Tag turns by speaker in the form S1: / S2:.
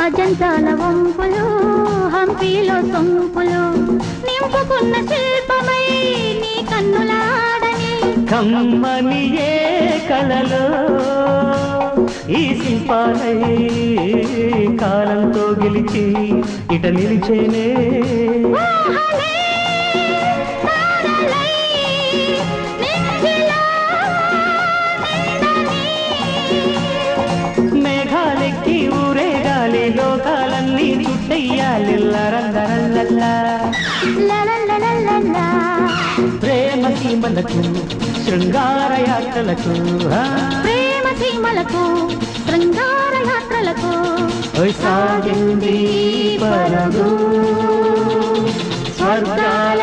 S1: అజంతాల వంపులు హంపీలో సొంపులు నింపుకున్న శిల్పమై నీ కన్నులాడని
S2: కమ్మని ఏ కళలో ఈ శిల్పాలై కాలంతో గెలిచి ఇట నిలిచేనే మేఘాలెక్కి ఊరేగాలి లోకాలన్నీ చుట్టయ్యాలి ప్రేమ సీమలకు శృంగార యాత్రలకు
S1: ప్రేమ సీమలకు శృంగార యాత్రలకు
S2: సాగింది పరదు స్వర్గాల